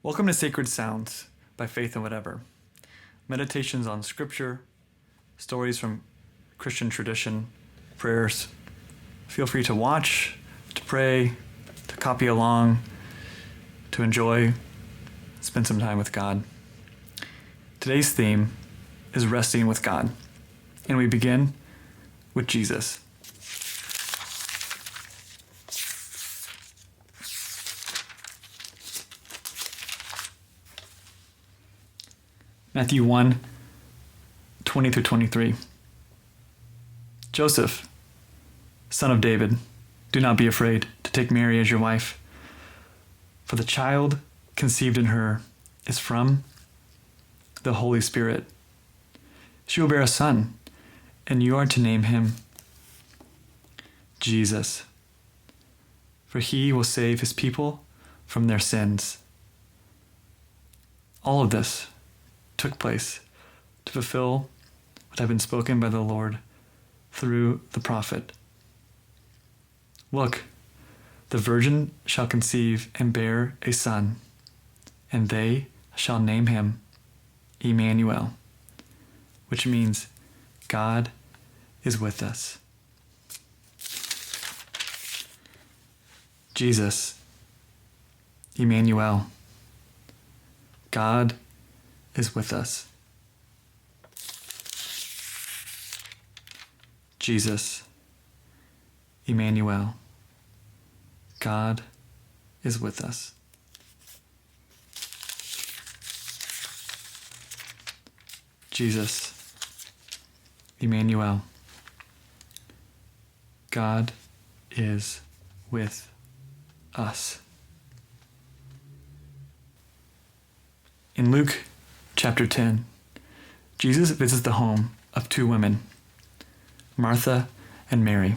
Welcome to Sacred Sounds by Faith and Whatever. Meditations on scripture, stories from Christian tradition, prayers. Feel free to watch, to pray, to copy along, to enjoy, spend some time with God. Today's theme is resting with God, and we begin with Jesus. Matthew 1, 20 through 23. Joseph, son of David, do not be afraid to take Mary as your wife, for the child conceived in her is from the Holy Spirit. She will bear a son, and you are to name him Jesus, for he will save his people from their sins. All of this took place to fulfill what had been spoken by the Lord through the prophet. Look, the virgin shall conceive and bear a son, and they shall name him Emmanuel, which means God is with us. Jesus, Emmanuel, God is with us. Jesus, Emmanuel, God is with us. Jesus, Emmanuel, God is with us. In Luke Chapter 10, Jesus visits the home of two women, Martha and Mary.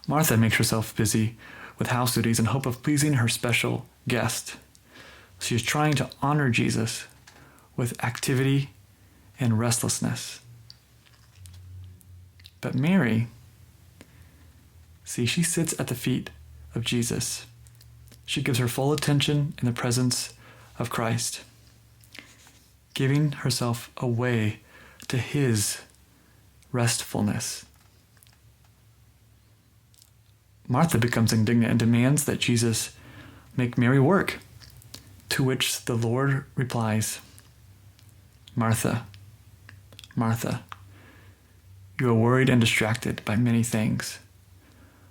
Martha makes herself busy with house duties in hope of pleasing her special guest. She is trying to honor Jesus with activity and restlessness. But Mary, she sits at the feet of Jesus. She gives her full attention in the presence of Christ, giving herself away to his restfulness. Martha becomes indignant and demands that Jesus make Mary work, to which the Lord replies, Martha, Martha, you are worried and distracted by many things,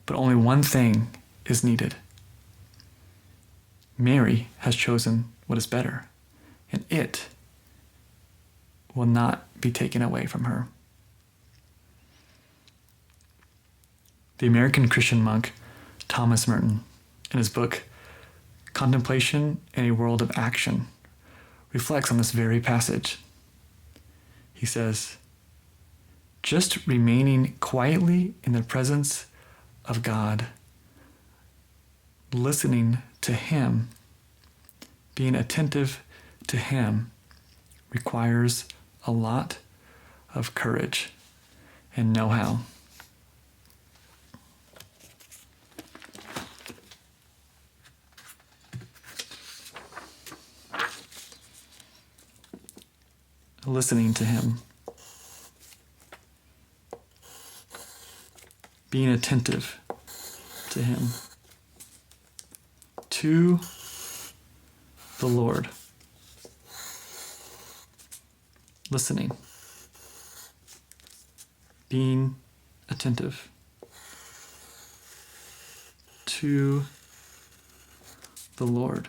but only one thing is needed. Mary has chosen what is better, and it will not be taken away from her. The American Christian monk Thomas Merton, in his book Contemplation in a World of Action, reflects on this very passage. He says, just remaining quietly in the presence of God, listening to him, being attentive to him, requires a lot of courage and know-how. Listening to him, being attentive to him, to the Lord. Listening, being attentive to the Lord.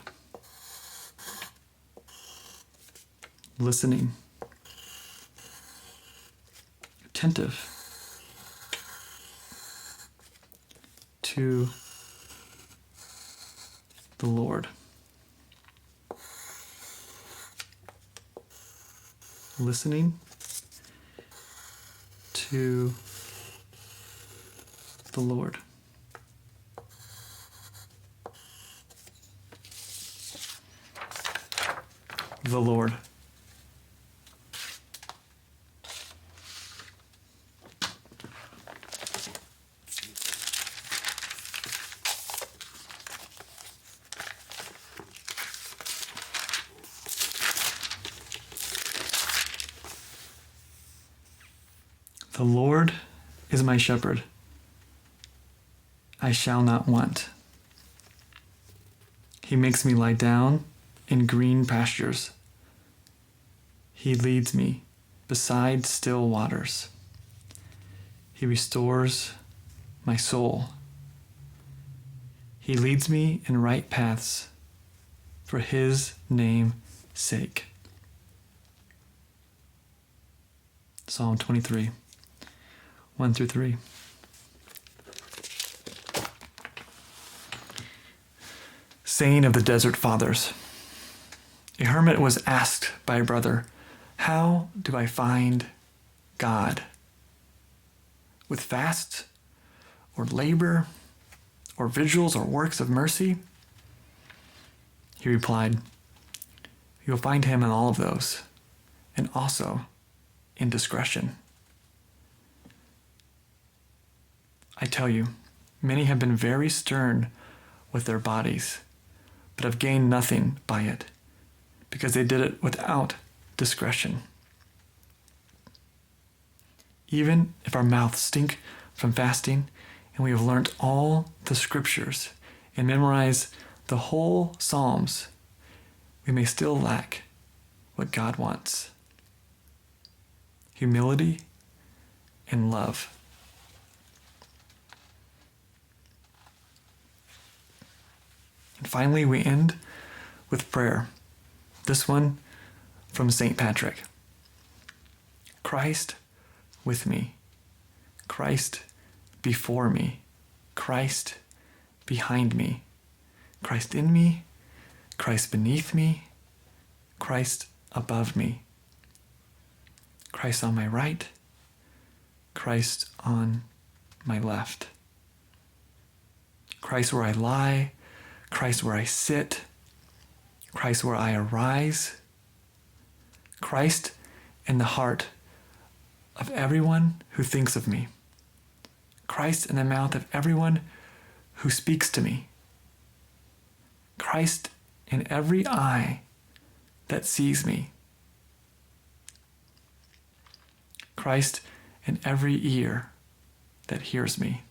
Listening, attentive to the Lord. Listening to the Lord. The Lord. The Lord is my shepherd. I shall not want. He makes me lie down in green pastures. He leads me beside still waters. He restores my soul. He leads me in right paths for his name's sake. Psalm 23, 1 through 3. Saying of the Desert Fathers. A hermit was asked by a brother, "How do I find God? With fast, or labor, or vigils, or works of mercy?" He replied, "You'll find him in all of those, and also in discretion." I tell you, many have been very stern with their bodies, but have gained nothing by it, because they did it without discretion. Even if our mouths stink from fasting, and we have learnt all the scriptures and memorize the whole Psalms, we may still lack what God wants: humility and love. And finally, we end with prayer. This one from St. Patrick. Christ with me, Christ before me, Christ behind me, Christ in me, Christ beneath me, Christ above me, Christ on my right, Christ on my left, Christ where I lie, Christ where I sit, Christ where I arise, Christ in the heart of everyone who thinks of me, Christ in the mouth of everyone who speaks to me, Christ in every eye that sees me, Christ in every ear that hears me.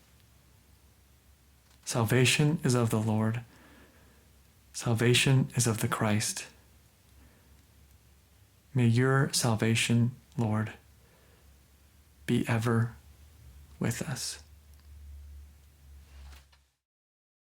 Salvation is of the Lord. Salvation is of the Christ. May your salvation, Lord, be ever with us.